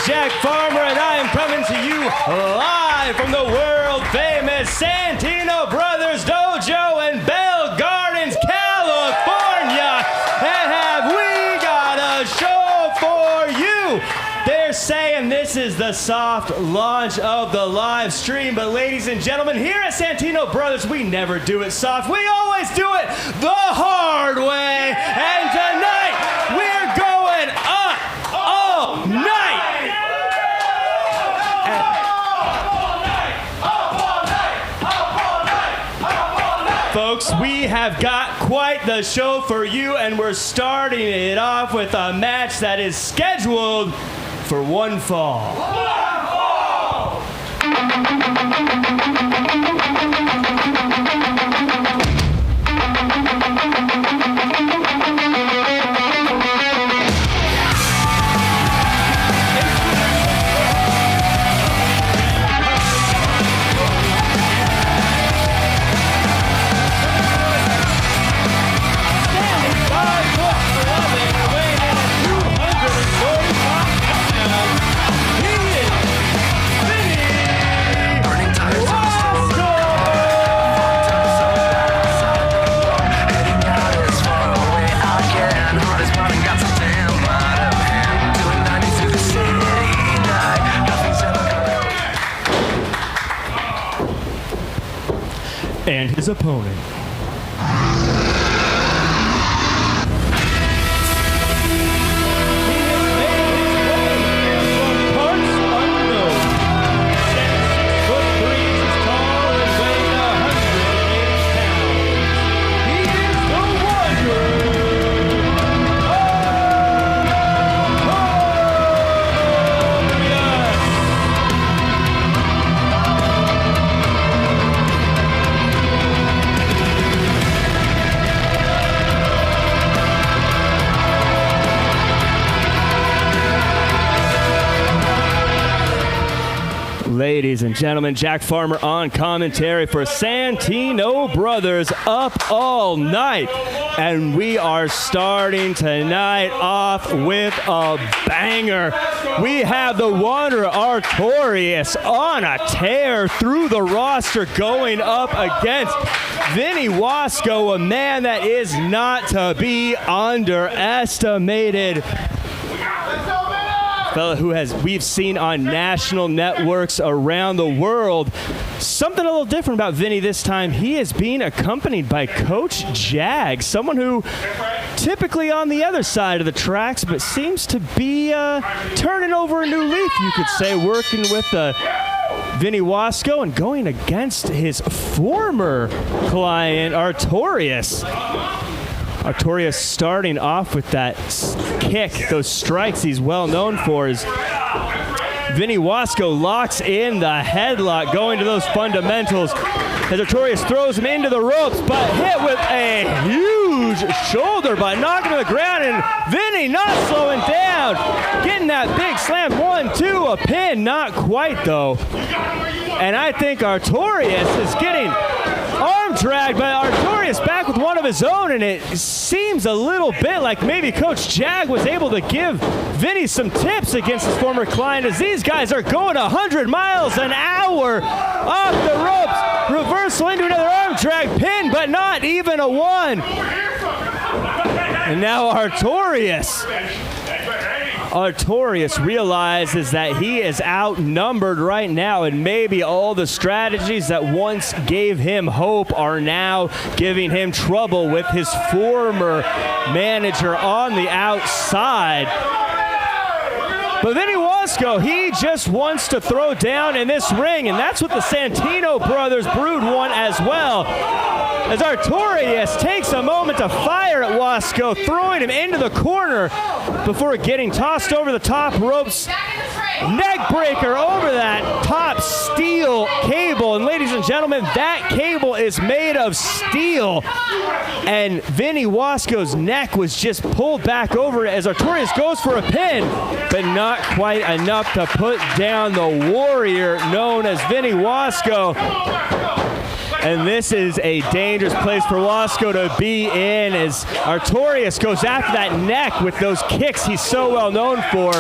Jack Farmer, and I am coming to you live from the world-famous Santino Brothers Dojo in Bell Gardens, California. And have we got a show for you? They're saying this is the soft launch of the live stream, but ladies and gentlemen, here at Santino Brothers, we never do it soft. We always do it the hard way. And tonight, we're going up all night. Folks, we have got quite the show for you, and we're starting it off with a match that is scheduled for one fall. And his opponent. Ladies and gentlemen, Jack Farmer on commentary for Santino Brothers up all night. And we are starting tonight off with a banger. We have the Wanderer Artorias on a tear through the roster going up against Vinnie Wasko, a man that is not to be underestimated. Fella who we've seen on national networks around the world. Something a little different about Vinnie this time. He is being accompanied by Coach Jag, someone who typically on the other side of the tracks, but seems to be turning over a new leaf, you could say, working with Vinnie Wasko and going against his former client, Artorias. Artorias starting off with that kick, those strikes he's well known for. As Vinnie Wasko locks in the headlock, going to those fundamentals as Artorias throws him into the ropes, but hit with a huge shoulder by knocking him to the ground, and Vinnie not slowing down, getting that big slam. 1-2, a pin, not quite though. And I think Artorias is getting arm dragged by Artorias back with one of his own, and it seems a little bit like maybe Coach Jag was able to give Vinnie some tips against his former client, as these guys are going 100 miles an hour off the ropes. Reversal into another arm drag, pin, but not even a one. And now Artorias realizes that he is outnumbered right now, and maybe all the strategies that once gave him hope are now giving him trouble with his former manager on the outside. But Vinnie Wasko, he just wants to throw down in this ring, and that's what the Santino Brothers Brood want as well. As Artorias takes a moment to fire at Wasko, throwing him into the corner before getting tossed over the top ropes. Neck breaker over that top steel cable. And ladies and gentlemen, that cable is made of steel. And Vinnie Wasko's neck was just pulled back over as Artorias goes for a pin, but not quite enough to put down the warrior known as Vinnie Wasko. And this is a dangerous place for Wasko to be in as Artorias goes after that neck with those kicks he's so well known for.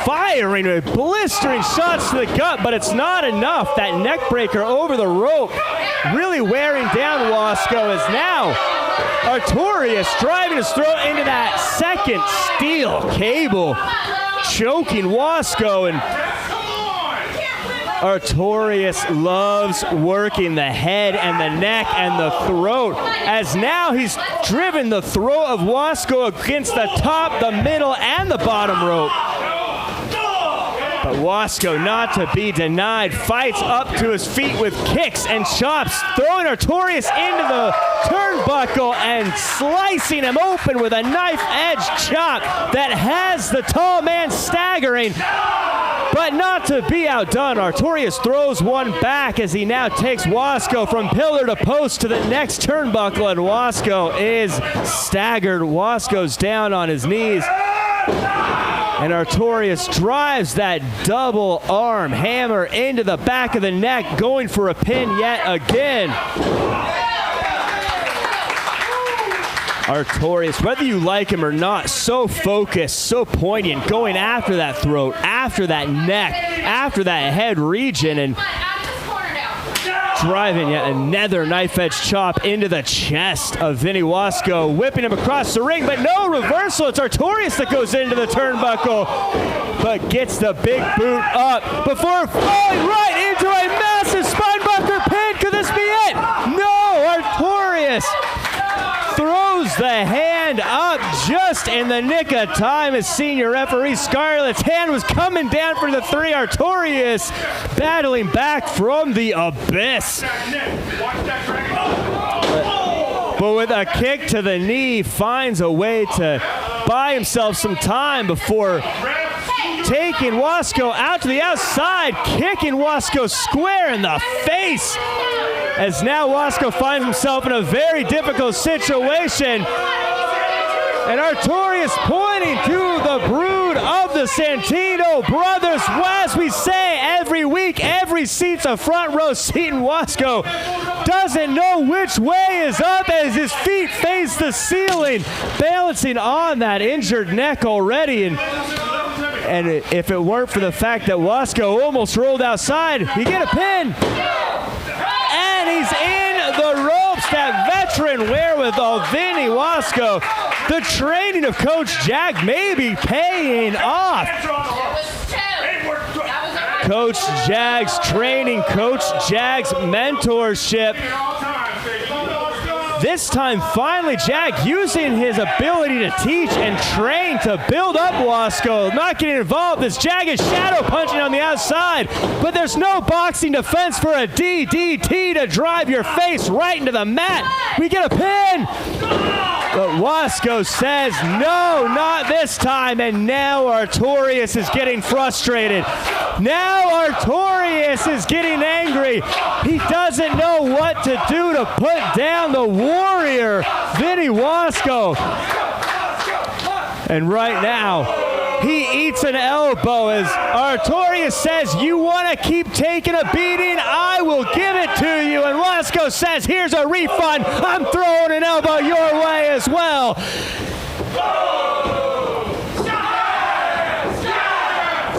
firing with blistering shots to the gut, but it's not enough. That neck breaker over the rope really wearing down Wasko as now Artorias driving his throat into that second steel cable, choking Wasko, and Artorias loves working the head and the neck and the throat, as now he's driven the throat of Wasko against the top, the middle, and the bottom rope. But Wasko, not to be denied, fights up to his feet with kicks and chops, throwing Artorias into the turnbuckle and slicing him open with a knife-edge chop that has the tall man staggering. But not to be outdone, Artorias throws one back as he now takes Wasko from pillar to post to the next turnbuckle, and Wasko is staggered. Wasko's down on his knees. And Artorias drives that double arm hammer into the back of the neck, going for a pin yet again. Artorias, whether you like him or not, so focused, so poignant, going after that throat, after that neck, after that head region, and driving yet another knife-edge chop into the chest of Vinnie Wasko, whipping him across the ring, but no reversal. It's Artorias that goes into the turnbuckle, but gets the big boot up before falling right into a massive spinebuster pin. Could this be it? No, Artorias throws the hand up just in the nick of time as senior referee Scarlett's hand was coming down for the three. Artorias battling back from the abyss. But with a kick to the knee, finds a way to buy himself some time before taking Wasko out to the outside, kicking Wasko square in the face. As now Wasko finds himself in a very difficult situation. And Artorias pointing to the brood of the Santino brothers. As we say every week, every seat's a front row seat, and Wasko doesn't know which way is up as his feet face the ceiling, balancing on that injured neck already. And if it weren't for the fact that Wasko almost rolled outside, you get a pin. And he's in the ropes. That veteran wherewithal, Vinnie Wasko. The training of Coach Jag may be paying off. Coach Jag's training, Coach Jag's mentorship. This time, finally, Jag using his ability to teach and train to build up Wasko. Not getting involved as Jag is shadow punching on the outside, but there's no boxing defense for a DDT to drive your face right into the mat. We get a pin. But Wasko says, no, not this time. And now Artorias is getting frustrated. Now Artorias is getting angry. He doesn't know what to do to put down the warrior, Vinnie Wasko. And right now, he eats an elbow as Artorias says, you want to keep taking a beating? I will give it to you. And Wasko says, here's a refund. I'm throwing an elbow your way as well.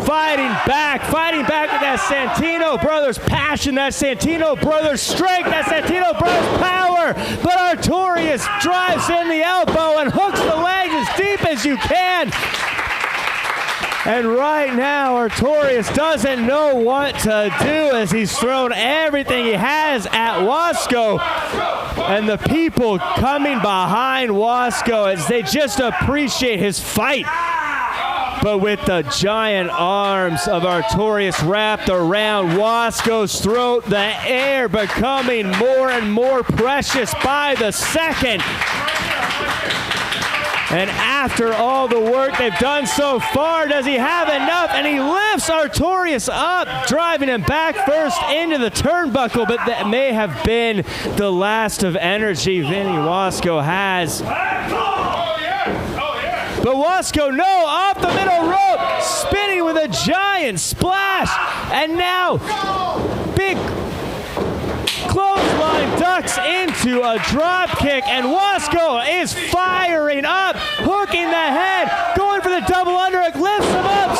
Fighting back with that Santino Brothers passion, that Santino Brothers strength, that Santino Brothers power. But Artorias drives in the elbow and hooks the leg as deep as you can. And right now, Artorias doesn't know what to do as he's thrown everything he has at Wasko. And the people coming behind Wasko as they just appreciate his fight. But with the giant arms of Artorias wrapped around Wasko's throat, the air becoming more and more precious by the second. And after all the work they've done so far, does he have enough? And he lifts Artorias up, driving him back first into the turnbuckle, but that may have been the last of energy Vinnie Wasko has. But Wasko, no, off the middle rope, spinning with a giant splash. And now, big clothesline ducks into a drop kick, and Wasko is firing up, hooking the head, going for the double underhook, lifts him up,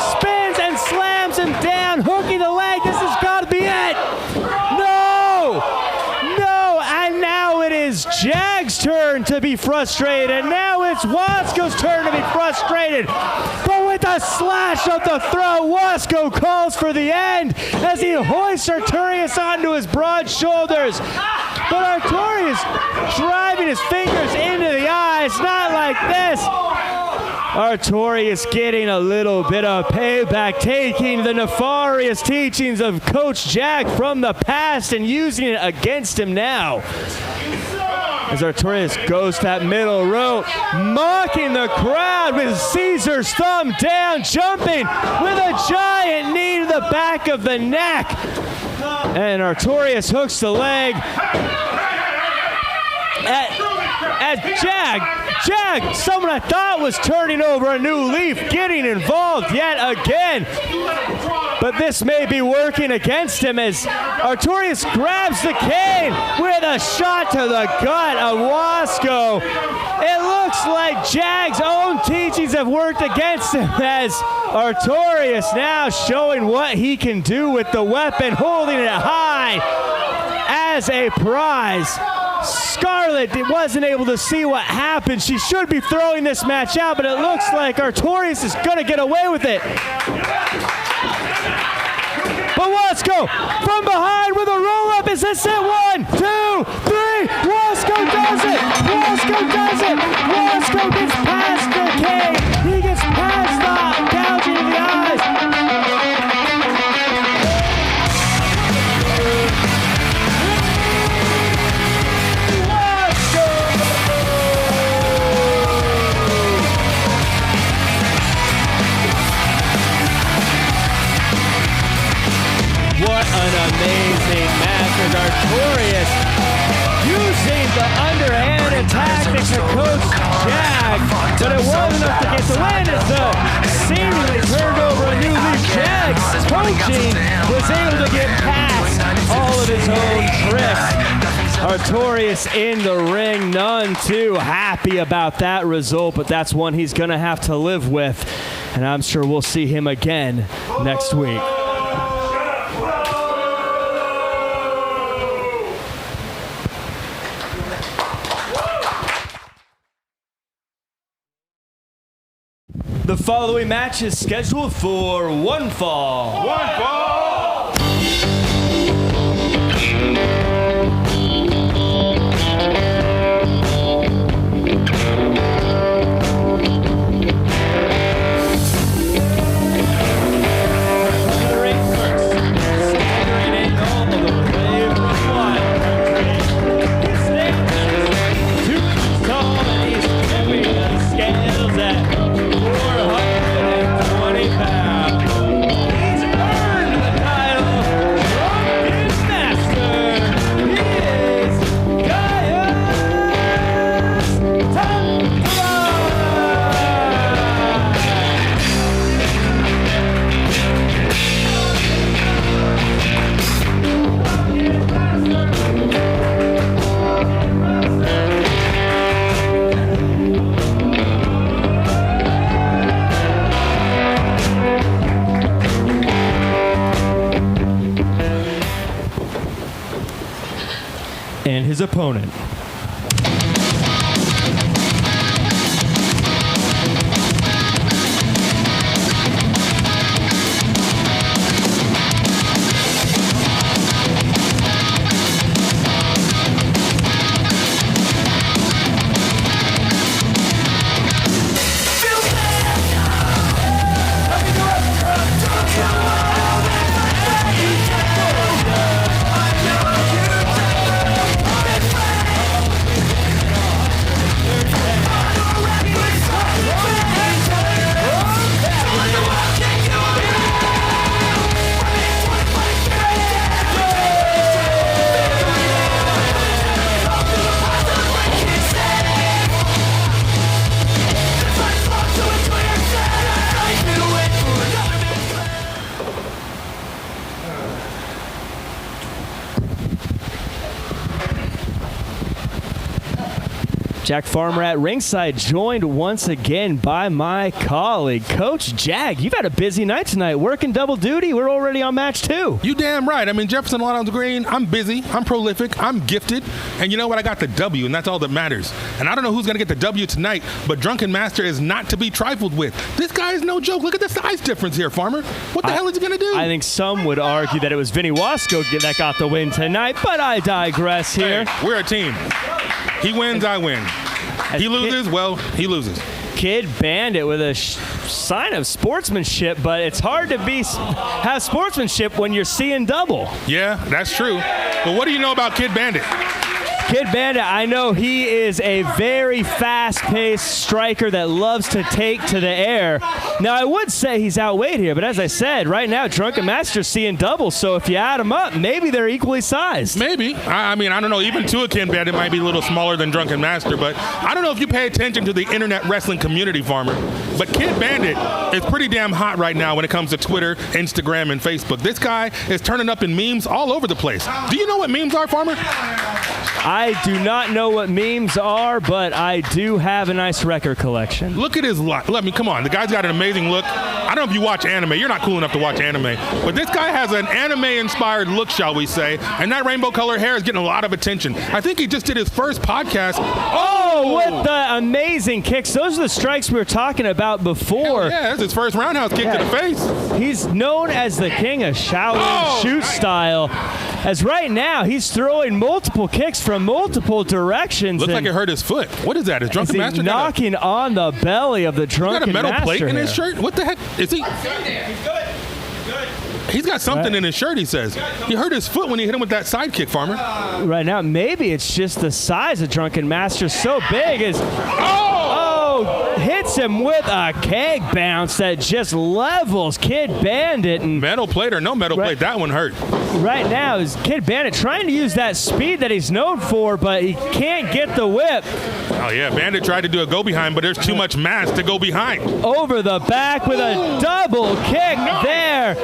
to be frustrated, and now it's Wasko's turn to be frustrated. But with a slash of the throat, Wasko calls for the end as he hoists Artorias onto his broad shoulders. But Artorias driving his fingers into the eyes, not like this. Artorias getting a little bit of payback, taking the nefarious teachings of Coach Jag from the past and using it against him now. As Artorias goes to that middle rope, mocking the crowd with Caesar's thumb down, jumping with a giant knee to the back of the neck. And Artorias hooks the leg at Jag, someone I thought was turning over a new leaf, getting involved yet again. But this may be working against him as Artorias grabs the cane with a shot to the gut of Wasko. It looks like Jag's own teachings have worked against him as Artorias now showing what he can do with the weapon, holding it high as a prize. Scarlett wasn't able to see what happened. She should be throwing this match out, but it looks like Artorias is going to get away with it. But Wasko from behind with a roll-up. Is this it? 1, 2, 3. Wasko does it. Wasko does it. Wasko gets past the cane. He gets past the gouging in the eyes. What an amazing match with Artorias using the underhanded tactics of Coach Jag, but it wasn't enough to get the win as the seemingly turned over a new leaf. Jag's coaching was able to get past all of his own tricks. Artorias in the ring, none too happy about that result, but that's one he's going to have to live with, and I'm sure we'll see him again next week. The following match is scheduled for one fall. One fall! And his opponent. Jack Farmer at ringside, joined once again by my colleague, Coach Jag. You've had a busy night tonight, working double duty. We're already on match 2. You damn right. I mean, Jefferson Lawn on the Green, I'm busy, I'm prolific, I'm gifted, and you know what? I got the W, and that's all that matters. And I don't know who's going to get the W tonight, but Drunken Master is not to be trifled with. This guy is no joke. Look at the size difference here, Farmer. What the hell is he going to do? I think some would argue that it was Vinnie Wasko that got the win tonight, but I digress here. Hey, we're a team. He wins, I win. He loses, well, he loses. Kid Bandit with a sign of sportsmanship, but it's hard to have sportsmanship when you're seeing double. Yeah, that's true. But what do you know about Kid Bandit? Kid Bandit, I know he is a very fast-paced striker that loves to take to the air. Now, I would say he's outweighed here, but as I said, right now, Drunken Master's seeing double, so if you add them up, maybe they're equally sized. Maybe. I mean, I don't know. Even to a Kid Bandit might be a little smaller than Drunken Master, but I don't know if you pay attention to the internet wrestling community, Farmer, but Kid Bandit is pretty damn hot right now when it comes to Twitter, Instagram, and Facebook. This guy is turning up in memes all over the place. Do you know what memes are, Farmer? I do not know what memes are, but I do have a nice record collection. Look at his look. Let me, come on. The guy's got an amazing look. I don't know if you watch anime. You're not cool enough to watch anime. But this guy has an anime-inspired look, shall we say, and that rainbow color hair is getting a lot of attention. I think he just did his first podcast. Oh, with the amazing kicks. Those are the strikes we were talking about before. Hell yeah, that's his first roundhouse kick to the face. He's known as the king of Shaolin shoot style, as right now he's throwing multiple kicks from multiple directions. Looks like it hurt his foot. What is that? Is Drunken Master knocking on the belly of the Drunken Master? Got a metal plate in here. his shirt? What the heck? Is he? He's got something in his shirt, he says. He hurt his foot when he hit him with that side kick, Farmer. Right now, maybe it's just the size of Drunken Master so big as... hits him with a keg bounce that just levels Kid Bandit. And metal plate or no metal plate, that one hurt. Right now is Kid Bandit trying to use that speed that he's known for, but he can't get the whip. Oh, yeah, Bandit tried to do a go-behind, but there's too much mass to go behind. Over the back with a double kick there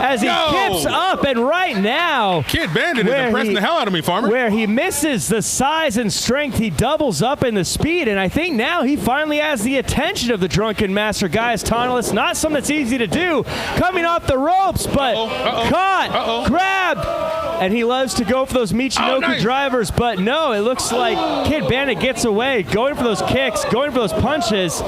as he kips up, and right now... Kid Bandit is impressing the hell out of me, Farmer. Where he misses the size and strength, he doubles up in the speed, and I think now he finally has the attention of the Drunken Master. Guys, Toneless, not something that's easy to do. Coming off the ropes, but caught, grabbed, and he loves to go for those Michinoku drivers, but no, it looks like Kid Bandit gets away, going for those kicks, going for those punches,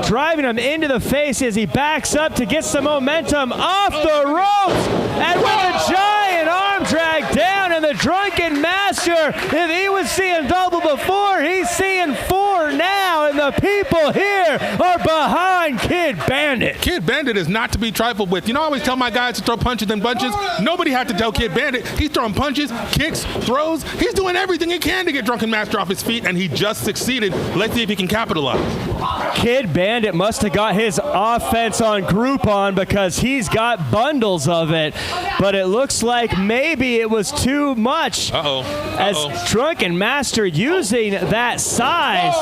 driving him into the face as he backs up to get some momentum off the ropes, and with a giant arm drag down, and the Drunken Master, if he was seeing double before, he's seeing 4 now, and the people here are behind Kid Bandit. Kid Bandit is not to be trifled with. You know, I always tell my guys to throw punches and bunches. Nobody had to tell Kid Bandit. He's throwing punches, kicks, throws. He's doing everything he can to get Drunken Master off his feet, and he just succeeded. Let's see if he can capitalize. Kid Bandit must have got his offense on Groupon because he's got bundles of it, but it looks like maybe it was too much. As Drunken Master using that size,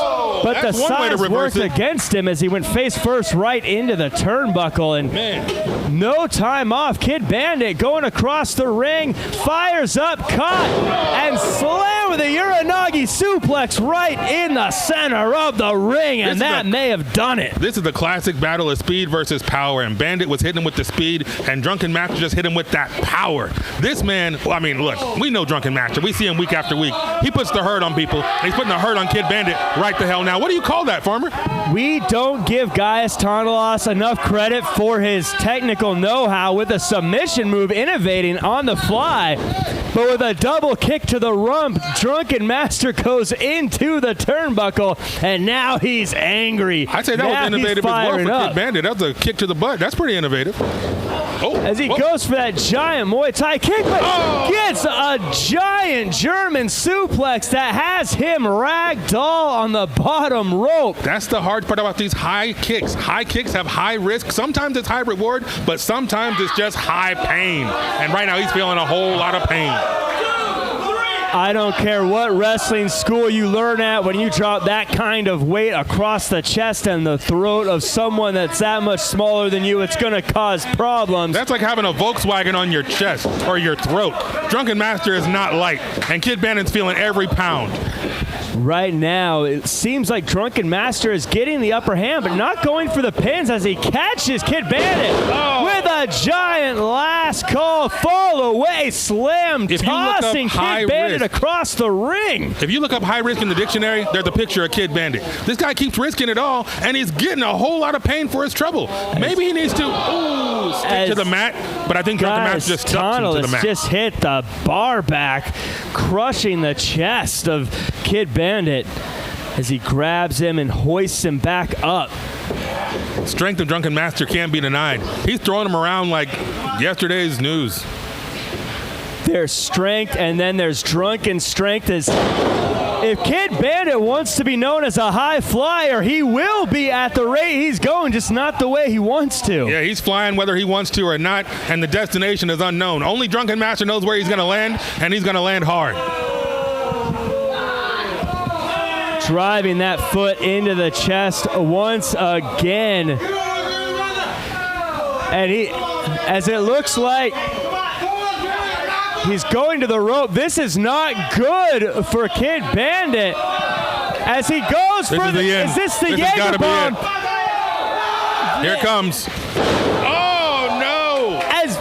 but the size worked against him as he went face first right into the turnbuckle, and no time off. Kid Bandit going across the ring, fires up, caught, and slam with a Uranagi suplex right in the center of the ring, and that may have done it. This is the classic battle of speed versus power, and Bandit was hitting him with the speed, and Drunken Master just hit him with that power. This man, well, I mean, look, we know Drunken Master. We see him week after week. He puts the hurt on people, and he's putting the hurt on Kid Bandit right the hell now. What do you call that, Farmer? We don't give Gaius Tonellos enough credit for his technical know-how with a submission move, innovating on the fly. But with a double kick to the rump, Drunken Master goes into the turnbuckle, and now he's angry. I'd say that was innovative as well for Kid Bandit. That was a kick to the butt. That's pretty innovative. As he goes for that giant Muay Thai kick, but gets a giant German suplex that has him ragdoll on the bottom rope. That's the hard part about these high kicks. High kicks have high risk. Sometimes it's high reward, but sometimes it's just high pain. And right now he's feeling a whole lot of pain. I don't care what wrestling school you learn at, when you drop that kind of weight across the chest and the throat of someone that's that much smaller than you, it's going to cause problems. That's like having a Volkswagen on your chest or your throat. Drunken Master is not light, and Kid Bandit's feeling every pound. Right now, it seems like Drunken Master is getting the upper hand, but not going for the pins as he catches Kid Bandit with a giant last call fall away slam, tossing Kid Bandit across the ring. If you look up high risk in the dictionary, there's a picture of Kid Bandit. This guy keeps risking it all, and he's getting a whole lot of pain for his trouble. Maybe he needs to stick to the mat, but I think Drunken Master just stuck him to the mat. Just hit the bar back, crushing the chest of Kid Bandit as he grabs him and hoists him back up. Strength of Drunken Master can't be denied. He's throwing him around like yesterday's news. There's strength, and then there's drunken strength. If Kid Bandit wants to be known as a high flyer, he will be at the rate he's going, just not the way he wants to. Yeah, he's flying whether he wants to or not, and the destination is unknown. Only Drunken Master knows where he's going to land, and he's going to land hard. Driving that foot into the chest once again. And as it looks like he's going to the rope. This is not good for Kid Bandit. As he goes for the end. Is this the Jaeger bomb? Here it comes. Oh, no. As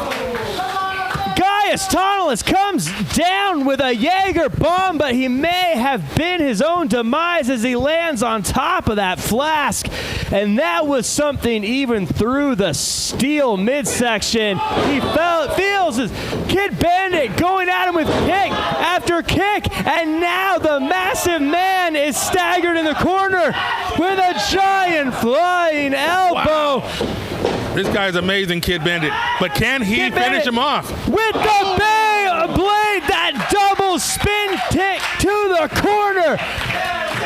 Gaius Tonellis comes down with a Jaeger bomb, but he may have been his own demise as he lands on top of that flask. And that was something even through the steel midsection. He feels his Kid Bandit going at him with kick after kick. And now the massive man is staggered in the corner with a giant flying elbow. Wow. This guy's amazing, Kid Bandit. But can he finish him off? With the blade, that double spin kick to the corner.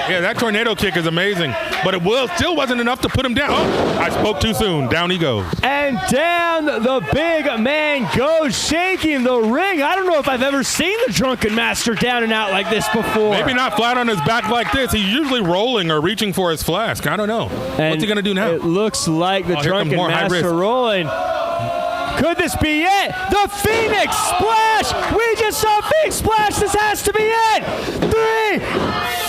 Yeah, that tornado kick is amazing. But it still wasn't enough to put him down. Oh, I spoke too soon. Down he goes. And down the big man goes, shaking the ring. I don't know if I've ever seen the Drunken Master down and out like this before. Maybe not flat on his back like this. He's usually rolling or reaching for his flask. I don't know. What's he going to do now? It looks like the Drunken Master rolling. Could this be it? The Phoenix Splash! We just saw Phoenix Splash! This has to be it! 3!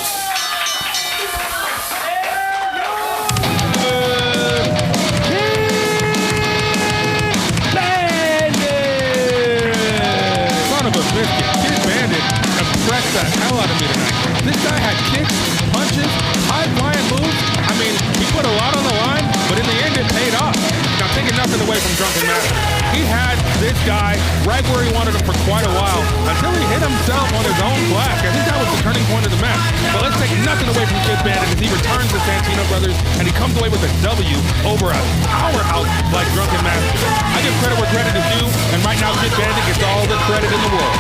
Kid Bandit impressed the hell out of me tonight. This guy had kicks, punches, high-flying moves. I mean, he put a lot on the line, but in the end, it paid off. Now, taking nothing away from Drunken Master. He had this guy right where he wanted him for quite a while until he hit himself on his own flask. I think that was the turning point of the match. But let's take nothing away from Kid Bandit as he returns to Santino Brothers, and he comes away with a W over a powerhouse like Drunken Master. I give credit where credit is due, and right now Kid Bandit gets all the credit in the world.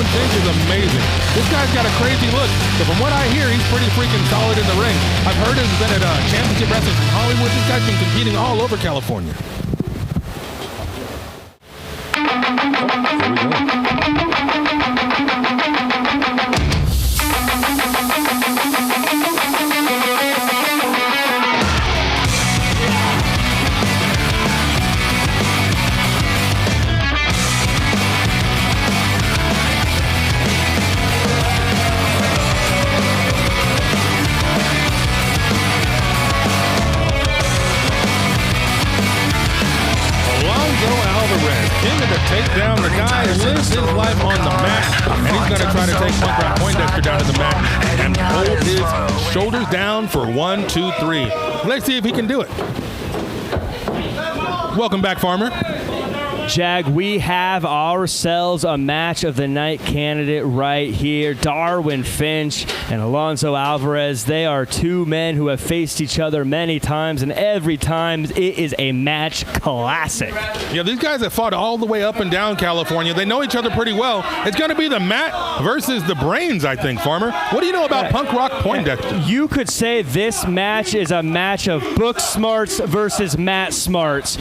Finch is amazing. This guy's got a crazy look, but from what I hear, he's pretty freaking solid in the ring. I've heard he's been at championship wrestling from Hollywood. This guy's been competing all over California. Here we go. king of the takedown. The guy lives his life on the mat, and he's going to try to take Punk Rock Poindexter down to the mat and hold his shoulders down for 1, 2, 3. Let's see if he can do it. Welcome back, Farmer. Jag, we have ourselves a match of the night candidate right here. Darwin Finch and Alonso Alvarez. They are two men who have faced each other many times, and every time it is a match classic. Yeah, these guys have fought all the way up and down California. They know each other pretty well. It's going to be the mat versus the brains, I think, Farmer. What do you know about Punk Rock Poindexter? You could say this match is a match of book smarts versus mat smarts.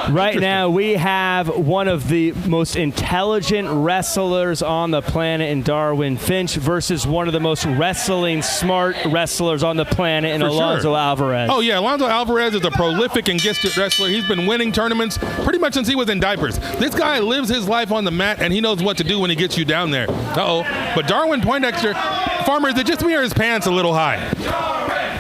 Right now, we have one of the most intelligent wrestlers on the planet in Darwin Finch versus one of the most wrestling smart wrestlers on the planet in Alonso Alvarez. Oh, yeah. Alonso Alvarez is a prolific and gifted wrestler. He's been winning tournaments pretty much since he was in diapers. This guy lives his life on the mat, and he knows what to do when he gets you down there. Uh-oh. But Darwin Poindexter, Farmer, is it just me or his pants a little high?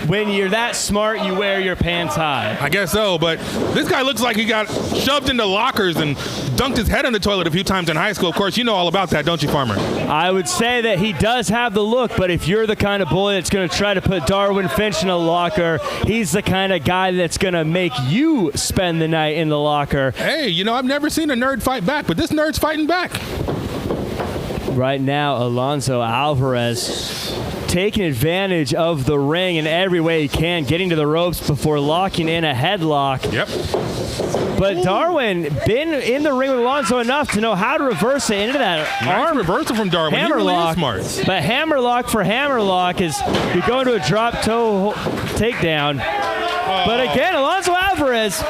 When you're that smart, you wear your pants high. I guess so, but this guy looks like he got shoved into lockers and dunked his head in the toilet a few times in high school. Of course, you know all about that, don't you, Farmer? I would say that he does have the look, but if you're the kind of bully that's going to try to put Darwin Finch in a locker, he's the kind of guy that's going to make you spend the night in the locker. Hey, you know, I've never seen a nerd fight back, but this nerd's fighting back. Right now, Alonso Alvarez taking advantage of the ring in every way he can, getting to the ropes before locking in a headlock. Yep. But Darwin been in the ring with Alonso enough to know how to reverse it into that arm reversal from Darwin. Hammerlock. He really is smart. But hammerlock for hammerlock is you go into a drop toe takedown. But again, Alonso Alvarez,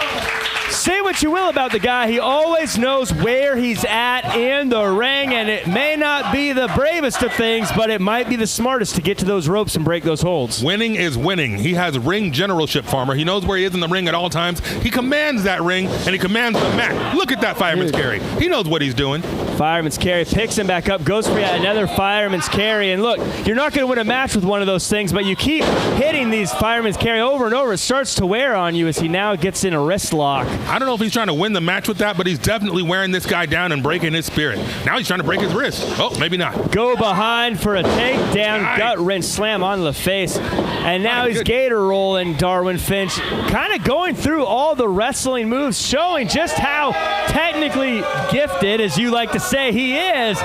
say what you will about the guy, he always knows where he's at in the ring, and it may not be the bravest of things, but it might be the smartest to get to those ropes and break those holds. Winning is winning. He has ring generalship, Farmer. He knows where he is in the ring at all times. He commands that ring, and he commands the mat. Look at that fireman's carry. He knows what he's doing. Fireman's carry, picks him back up, goes for yet another fireman's carry, and look, you're not going to win a match with one of those things, but you keep hitting these fireman's carry over and over. It starts to wear on you as he now gets in a wrist lock. I don't know if he's trying to win the match with that, but he's definitely wearing this guy down and breaking his spirit. Now he's trying to break his wrist. Oh, maybe not. Go behind for a takedown, gut wrench slam on the face. And now he's gator rolling Darwin Finch, kind of going through all the wrestling moves, showing just how technically gifted, as you like to say, he is.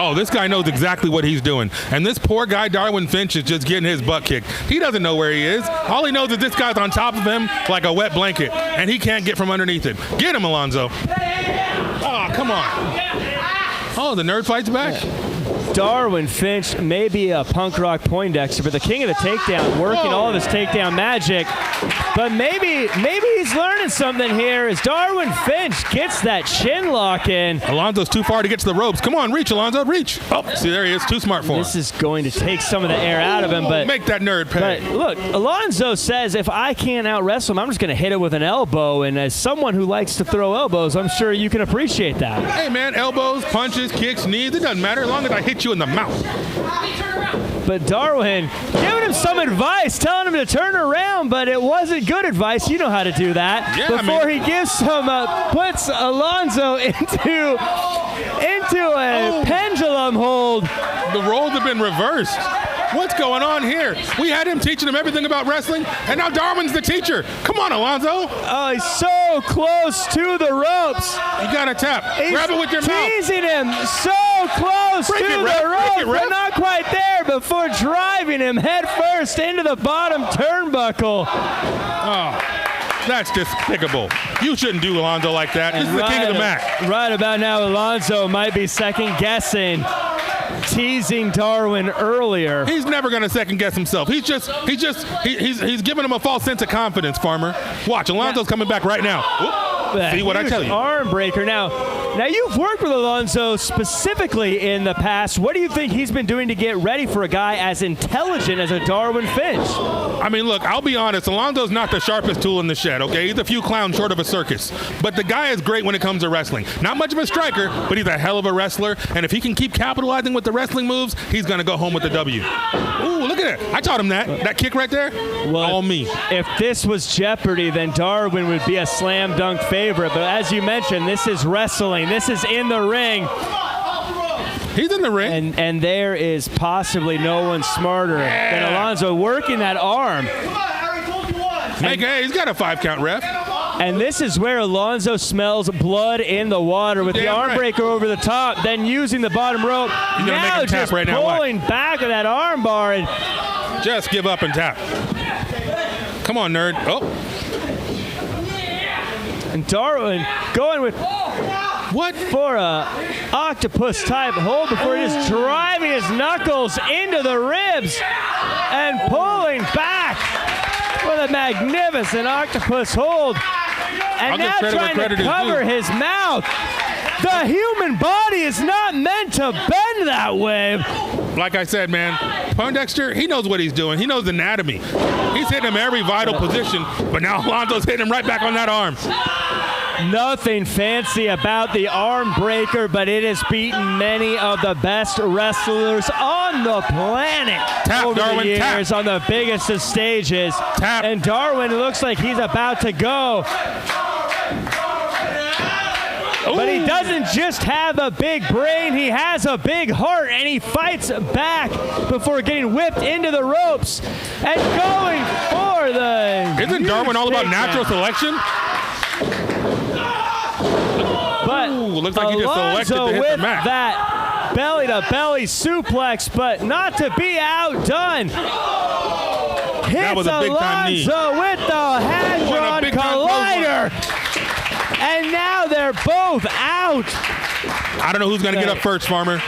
Oh, this guy knows exactly what he's doing. And this poor guy, Darwin Finch, is just getting his butt kicked. He doesn't know where he is. All he knows is this guy's on top of him like a wet blanket, and he can't get from underneath it. Get him, Alonso. Oh, come on. Oh, the nerd fight's back. Darwin Finch may be a punk rock Poindexter, but the king of the takedown, working all of his takedown magic. But maybe he's learning something here as Darwin Finch gets that chin lock in. Alonso's too far to get to the ropes. Come on, reach, Alonso, reach. Oh, see, there he is. Too smart for him. This is going to take some of the air out of him. But make that nerd pay. But look, Alonso says if I can't out-wrestle him, I'm just going to hit it with an elbow. And as someone who likes to throw elbows, I'm sure you can appreciate that. Hey, man, elbows, punches, kicks, knees, it doesn't matter as long as I hit you in the mouth. But Darwin giving him some advice, telling him to turn around, but it wasn't good advice. You know how to do that. Yeah, before he gives some, puts Alonso into a pendulum hold. The roles have been reversed. What's going on here? We had him teaching him everything about wrestling, and now Darwin's the teacher. Come on, Alonso. Oh, he's so close to the ropes. You got to tap. Grab it with your mouth. Teasing him so close to the ropes, but not quite there before driving him head first into the bottom turnbuckle. Oh. That's despicable. You shouldn't do Alonso like that. This is the king of the mat. Right about now, Alonso might be second-guessing, teasing Darwin earlier. He's never going to second-guess himself. He's giving him a false sense of confidence, Farmer. Watch, Alonso's coming back right now. Oop. See what I tell you. Arm breaker. Now you've worked with Alonso specifically in the past. What do you think he's been doing to get ready for a guy as intelligent as a Darwin Finch? I mean, look, I'll be honest. Alonso's not the sharpest tool in the shed, okay? He's a few clowns short of a circus. But the guy is great when it comes to wrestling. Not much of a striker, but he's a hell of a wrestler. And if he can keep capitalizing with the wrestling moves, he's going to go home with the W. Ooh. Ooh, look at it. I taught him that. That kick right there, all me. If this was Jeopardy, then Darwin would be a slam dunk favorite. But as you mentioned, this is wrestling. This is in the ring. He's in the ring. And there is possibly no one smarter than Alonso working that arm. Hey, he's got a 5-count ref. And this is where Alonso smells blood in the water with the arm breaker over the top, then using the bottom rope. Now just pulling back of that arm bar. And just give up and tap. Come on, nerd. Oh. And Darwin going with for a octopus type hold before just driving his knuckles into the ribs and pulling back with a magnificent octopus hold. And now trying to cover his mouth. The human body is not meant to bend that way. Like I said, man, Poindexter, he knows what he's doing. He knows anatomy. He's hitting him every vital position, but now Alonso's hitting him right back on that arm. Nothing fancy about the arm breaker, but it has beaten many of the best wrestlers on the planet over the years on the biggest of stages. And Darwin looks like he's about to go. But he doesn't just have a big brain, he has a big heart, and he fights back before getting whipped into the ropes and going for the... Isn't Darwin all about natural selection? But looks like he just selected to hit the mat. That belly-to-belly suplex, but not to be outdone. Hits Alonso with the hand-drawn collider. And now they're both out. I don't know who's going to get up first, Farmer.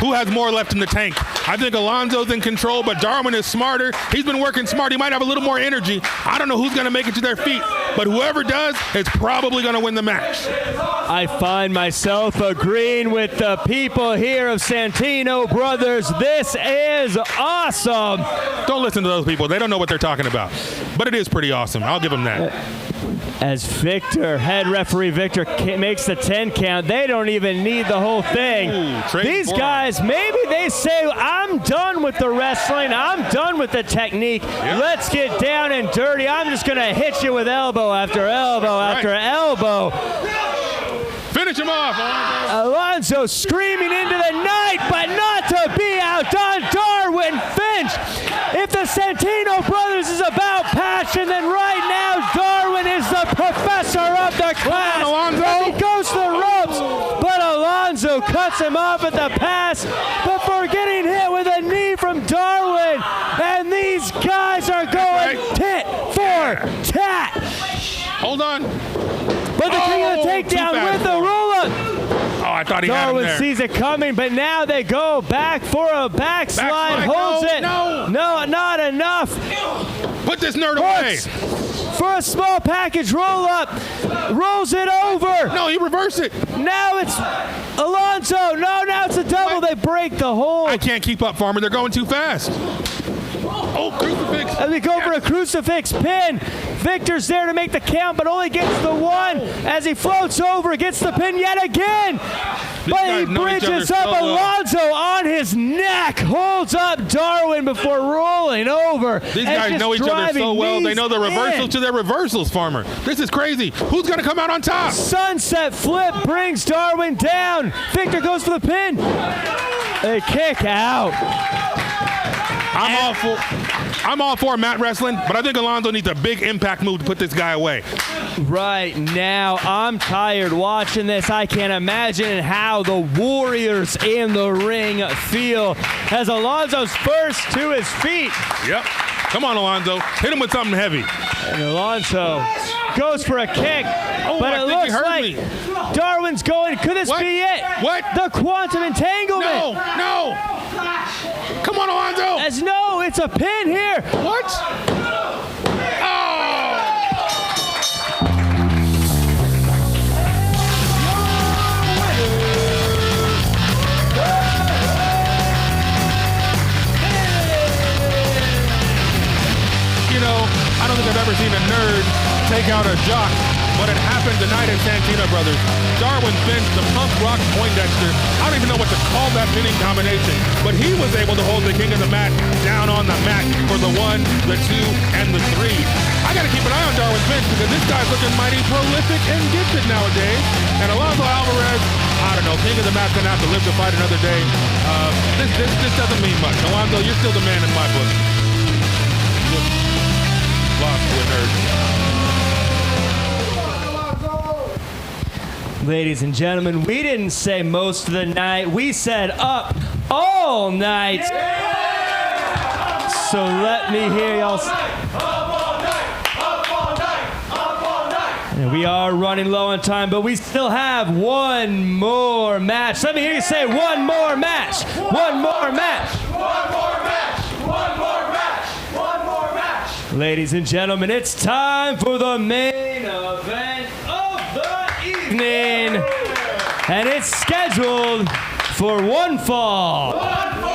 Who has more left in the tank? I think Alonso's in control, but Darwin is smarter. He's been working smart. He might have a little more energy. I don't know who's going to make it to their feet, but whoever does is probably going to win the match. I find myself agreeing with the people here of Santino Brothers. This is awesome. Don't listen to those people. They don't know what they're talking about. But it is pretty awesome. I'll give them that. As Victor, head referee Victor, makes the 10 count, they don't even need the whole thing. These guys, maybe they say, I'm done with the wrestling. I'm done with the technique. Let's get down and dirty. I'm just going to hit you with elbow after elbow after elbow. Finish him off. Alonso screaming into the night, but not to be outdone. Darwin, Finch. If the Santino Brothers is about passion, then right now Darwin is the professor of the class. He goes to the ropes, but Alonso cuts him off at the pass before getting hit with a knee from Darwin. And these guys are going tit for tat. Hold on. But the king of the takedown with the roll-up. Oh, I thought he had him there. Darwin sees it coming, but now they go back for a backslide. Holds it. No, not enough. Put this nerd away. For a small package roll-up. Rolls it over. No, he reversed it. Now it's Alonso. No, now it's a double. They break the hold. I can't keep up, Farmer. They're going too fast. Oh, crucifix. As we go for a crucifix pin. Victor's there to make the count, but only gets the one as he floats over, gets the pin yet again. But he bridges up Alonso on his neck, holds up Darwin before rolling over. These guys know each other so well. They know the reversals to their reversals, Farmer. This is crazy. Who's going to come out on top? Sunset flip brings Darwin down. Victor goes for the pin. A kick out. I'm all for mat wrestling, but I think Alonso needs a big impact move to put this guy away. Right now, I'm tired watching this. I can't imagine how the Warriors in the ring feel as Alonso's first to his feet. Yep. Come on, Alonso. Hit him with something heavy. And Alonso goes for a kick, but it looks like Darwin's going. Could this be it? What? The quantum entanglement. No. Come on, Alonso. No, it's a pin here. What? Oh! You know, I don't think I've ever seen a nerd take out a jock but it happened tonight at Santino Brothers. Darwin Finch, the punk rock Poindexter. I don't even know what to call that pinning combination, but he was able to hold the king of the mat down on the mat for the 1, the 2, and the 3. I got to keep an eye on Darwin Finch because this guy's looking mighty prolific and gifted nowadays. And Alonso Alvarez, I don't know, king of the mat's going to have to live to fight another day. This doesn't mean much. Alonso, you're still the man in my book. Lost to a nerd. Ladies and gentlemen, we didn't say most of the night. We said up all night. Yeah! So let me hear y'all. And we are running low on time, but we still have one more match. Let me hear you say one more match. One more match. One more match. One more match. One more match. Ladies and gentlemen, it's time for the main event of the evening. And it's scheduled for one fall. One fall.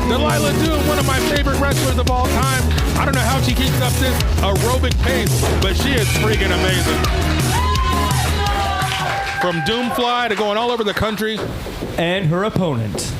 Delilah Doom, one of my favorite wrestlers of all time. I don't know how she keeps up this aerobic pace, but she is freaking amazing. From Doomfly to going all over the country. And her opponent.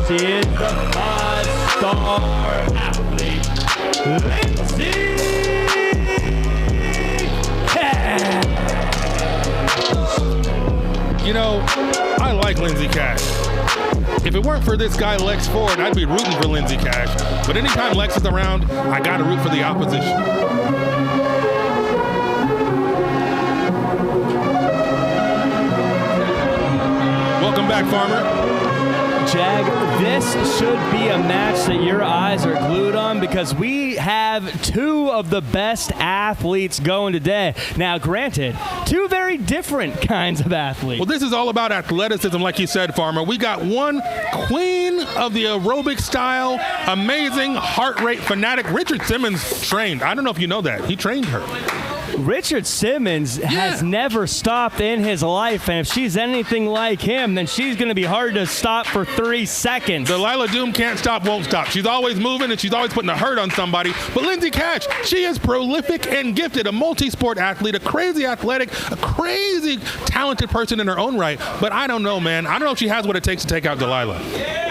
She is the 5-star athlete, Lindsay. You know, I like Lindsay Cash. If it weren't for this guy, Lex Ford, I'd be rooting for Lindsay Cash. But anytime Lex is around, I got to root for the opposition. Welcome back, Farmer. Jag, this should be a match that your eyes are glued on because we have two of the best athletes going today. Now, granted, two very different kinds of athletes. Well, this is all about athleticism, like you said, Farmer. We got one queen of the aerobic style, amazing heart rate fanatic. Richard Simmons trained. I don't know if you know that. He trained her. Richard Simmons has never stopped in his life, and if she's anything like him, then she's going to be hard to stop for 3 seconds. Delilah Doom can't stop, won't stop. She's always moving, and she's always putting a hurt on somebody. But Lindsay Cash, she is prolific and gifted, a multi-sport athlete, a crazy athletic, a crazy talented person in her own right. But I don't know, man. I don't know if she has what it takes to take out Delilah.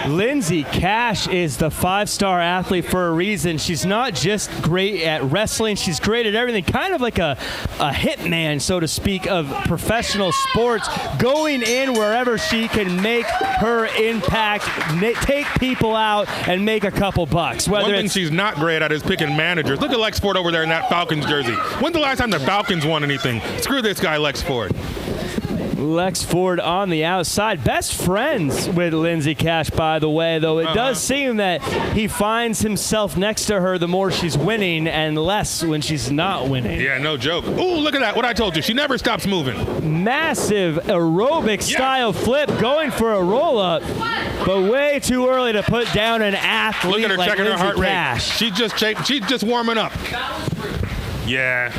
Lindsay Cash is the 5-star athlete for a reason. She's not just great at wrestling. She's great at everything, kind of like a hitman, so to speak, of professional sports, going in wherever she can make her impact, take people out, and make a couple bucks. One thing she's not great at is picking managers. Look at Lex Ford over there in that Falcons jersey. When's the last time the Falcons won anything? Screw this guy, Lex Ford. Lex Ford on the outside. Best friends with Lindsay Cash, by the way, though it does seem that he finds himself next to her the more she's winning and less when she's not winning. Yeah, no joke. Ooh, look at that. What I told you. She never stops moving. Massive aerobic style flip going for a roll-up, but way too early to put down an athlete. Look at her like checking Lindsay her heart Cash. rate. She's just warming up. Yeah.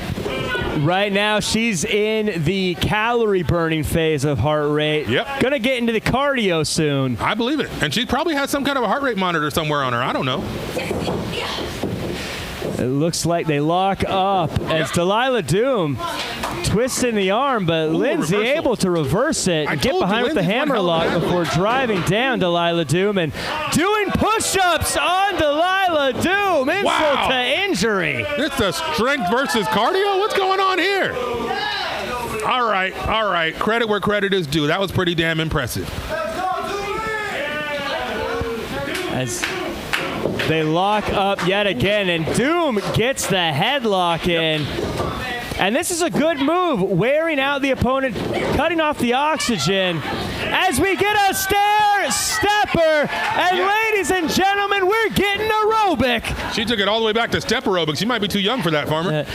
Right now, she's in the calorie burning phase of heart rate. Yep. Gonna get into the cardio soon. I believe it. And she probably has some kind of a heart rate monitor somewhere on her. I don't know. It looks like they lock up as Delilah Doom twisting the arm, but Lindsay reversal. able to reverse it and get behind with the hammerlock before driving down Delilah Doom and doing push-ups on Delilah Doom. Insult to injury. It's a strength versus cardio? What's going on here? All right. Credit where credit is due. That was pretty damn impressive. As they lock up yet again, and Doom gets the headlock in. And this is a good move, wearing out the opponent, cutting off the oxygen. As we get a stepper, and ladies and gentlemen, we're getting aerobic. She took it all the way back to step aerobics. She might be too young for that, Farmer.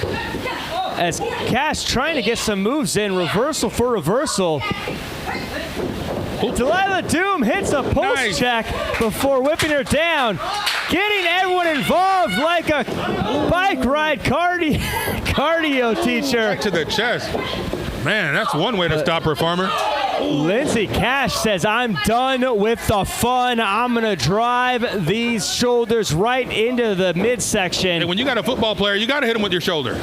As Cash trying to get some moves in, reversal for reversal. Delilah Doom hits a pulse check before whipping her down, getting everyone involved like a bike ride cardio teacher. Back to the chest. Man, that's one way to stop her, Farmer. Lindsay Cash says, I'm done with the fun. I'm going to drive these shoulders right into the midsection. Hey, when you got a football player, you got to hit him with your shoulder.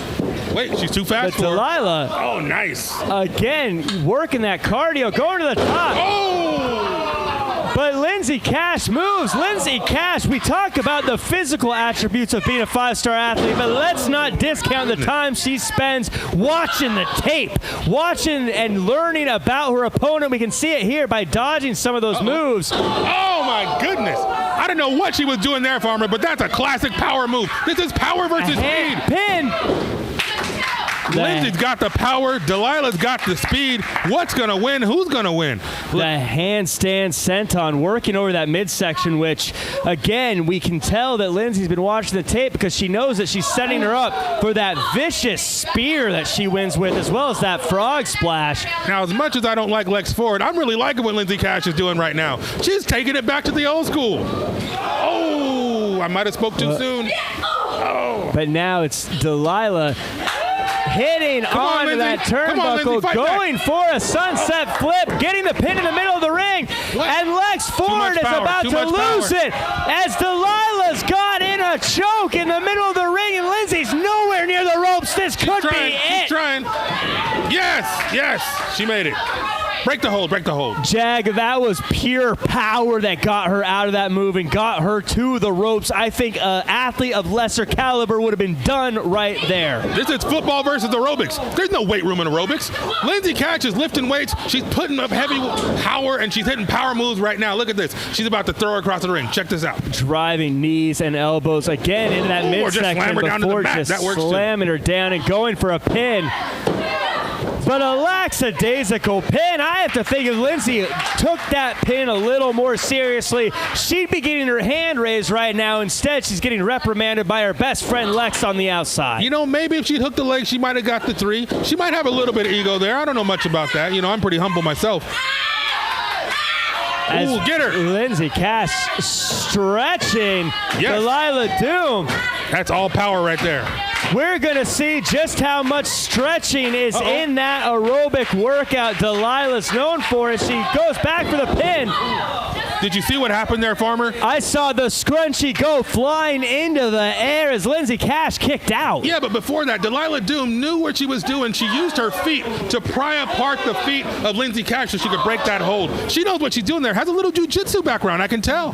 Wait, she's too fast for her. Delilah. Oh, nice. Again, working that cardio, going to the top. Oh! But Lindsay Cash moves. Lindsay Cash, we talk about the physical attributes of being a five-star athlete, but let's not discount the time she spends watching the tape, watching and learning about her opponent. We can see it here by dodging some of those moves. Oh, my goodness. I don't know what she was doing there, Farmer, but that's a classic power move. This is power versus speed. Pin. Lindsay's got the power. Delilah's got the speed. What's going to win? Who's going to win? The handstand senton working over that midsection, which, again, we can tell that Lindsay's been watching the tape because she knows that she's setting her up for that vicious spear that she wins with, as well as that frog splash. Now, as much as I don't like Lex Ford, I'm really liking what Lindsay Cash is doing right now. She's taking it back to the old school. Oh, I might have spoke too soon. Oh. But now it's Delilah hitting on that turnbuckle, going for a sunset flip, getting the pin in the middle of the ring, and Lex Ford is about to lose it as Delilah's got in a choke in the middle of the ring, and Lindsay's nowhere near the ropes. This could be it. She's trying. Yes, she made it. Break the hold. Jag, that was pure power that got her out of that move and got her to the ropes. I think an athlete of lesser caliber would have been done right there. This is football versus aerobics. There's no weight room in aerobics. Lindsay Cash is lifting weights. She's putting up heavy power, and she's hitting power moves right now. Look at this. She's about to throw her across the ring. Check this out. Driving knees and elbows again into that midsection before just slamming her down and going for a pin. But a lackadaisical pin. I have to think if Lindsay took that pin a little more seriously, she'd be getting her hand raised right now. Instead, she's getting reprimanded by her best friend Lex on the outside. You know, maybe if she'd hooked the leg, she might have got the 3. She might have a little bit of ego there. I don't know much about that. You know, I'm pretty humble myself. Ooh, get her. Lindsay Cash stretching Delilah Doom. That's all power right there. We're going to see just how much stretching is in that aerobic workout Delilah's known for as she goes back for the pin. Did you see what happened there, Farmer? I saw the scrunchie go flying into the air as Lindsay Cash kicked out. Yeah, but before that, Delilah Doom knew what she was doing. She used her feet to pry apart the feet of Lindsay Cash so she could break that hold. She knows what she's doing there. Has a little jiu-jitsu background, I can tell.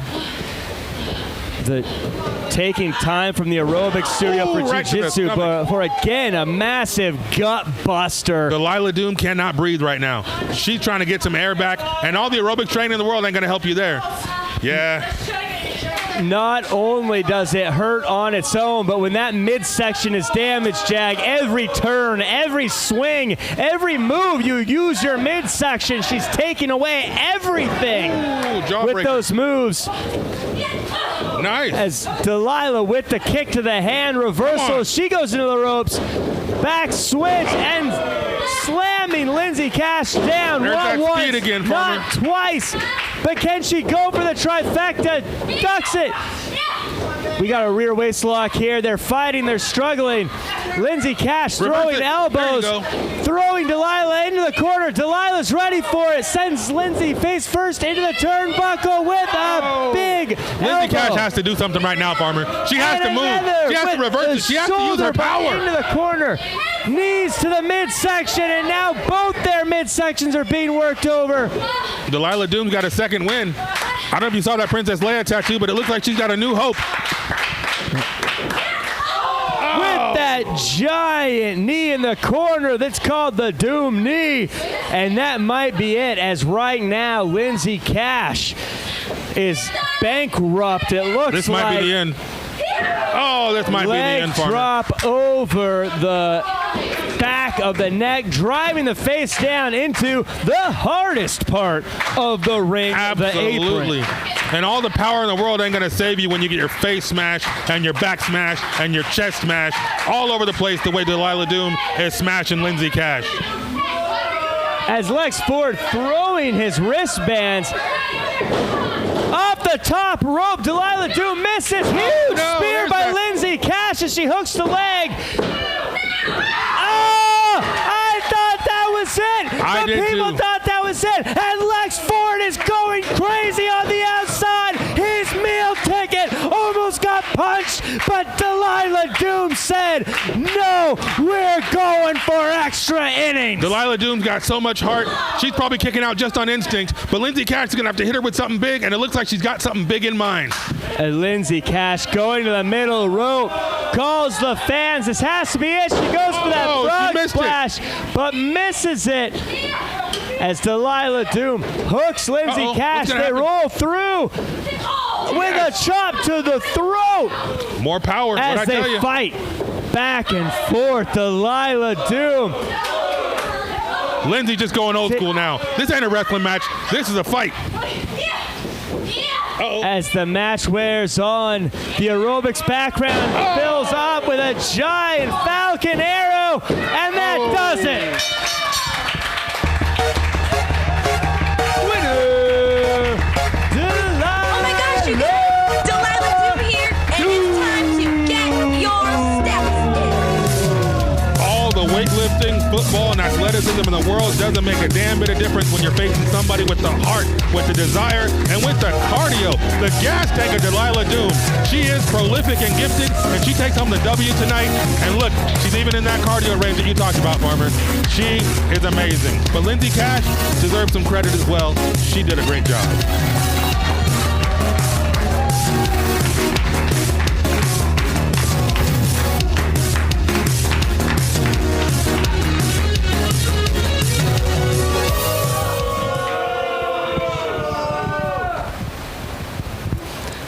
Taking time from the aerobic studio for jiu-jitsu, but for, again, a massive gut buster. Delilah Doom cannot breathe right now. She's trying to get some air back, and all the aerobic training in the world ain't going to help you there. Yeah. Not only does it hurt on its own, but when that midsection is damaged, Jag, every turn, every swing, every move, you use your midsection. She's taking away everything with those moves. Nice. As Delilah with the kick to the hand reversal, she goes into the ropes, back switch, and slamming Lindsay Cash down. There's Not once, speed again, not twice, but can she go for the trifecta? Ducks it. We got a rear waist lock here. They're fighting. They're struggling. Lindsay Cash throwing elbows, throwing Delilah into the corner. Delilah's ready for it. Sends Lindsay face first into the turnbuckle with a big Lindsay Cash has to do something right now, Farmer. She has to move. She has to reverse it. She has to use her power. Into the corner. Knees to the midsection, and now both their midsections are being worked over. Delilah Doom's got a second win. I don't know if you saw that Princess Leia tattoo, but it looks like she's got a new hope. With that giant knee in the corner that's called the Doom knee. And that might be it, as right now Lindsay Cash is bankrupt. It looks like this might be the end. Oh, this might be the end, Farmer. Drop over the back of the neck, driving the face down into the hardest part of the ring. Absolutely. The apron. And all the power in the world ain't going to save you when you get your face smashed and your back smashed and your chest smashed all over the place the way Delilah Doom is smashing Lindsay Cash. As Lex Ford throwing his wristbands off the top rope, Delilah Doom misses. Huge spear by Lindsay Cash as she hooks the leg. Oh, I thought that was it. The people thought that was it. And Lex Ford is going crazy on the outside. His meal ticket almost got punched, but Delilah Doom said, no, we're going for extra innings. Delilah Doom's got so much heart. She's probably kicking out just on instinct, but Lindsay Cash is going to have to hit her with something big, and it looks like she's got something big in mind. And Lindsay Cash going to the middle rope, calls the fans. This has to be it. She goes for that frog splash, but misses it. As Delilah Doom hooks Lindsay Cash, they roll through with a chop to the throat. More power, as they fight back and forth. Delilah Doom. Lindsay just going old school now. This ain't a wrestling match. This is a fight. As the match wears on, the aerobics background fills up with a giant falcon arrow, and that does it. Winner, Delilah. Oh my gosh, you guys! Delilah Doom here, and it's time to get your steps in. All the weightlifting, football, and athleticism in the world doesn't make a damn bit of difference when you're facing somebody with the heart, with the desire, and with the cardio. The gas tank of Delilah Doom. She is prolific and gifted, and she takes home the W tonight. And look, she's even in that cardio range that you talked about, Farmer. She is amazing. But Lindsay Cash deserves some credit as well. She did a great job.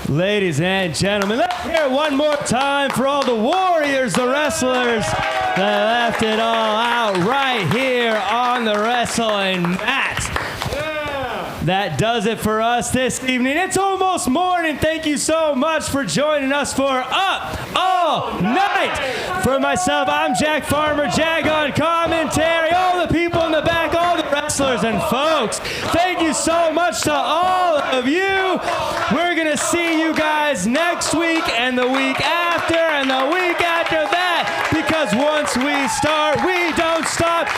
Ladies and gentlemen, let's hear it one more time for all the warriors, the wrestlers that left it all out right here on the wrestling mat. That does it for us this evening. It's almost morning. Thank you so much for joining us for Up All Night. For myself, I'm Jack Farmer, Jag on commentary, all the people in the back, all the wrestlers and folks. Thank you so much to all of you. We're going to see you guys next week and the week after and the week after that, because once we start, we don't stop.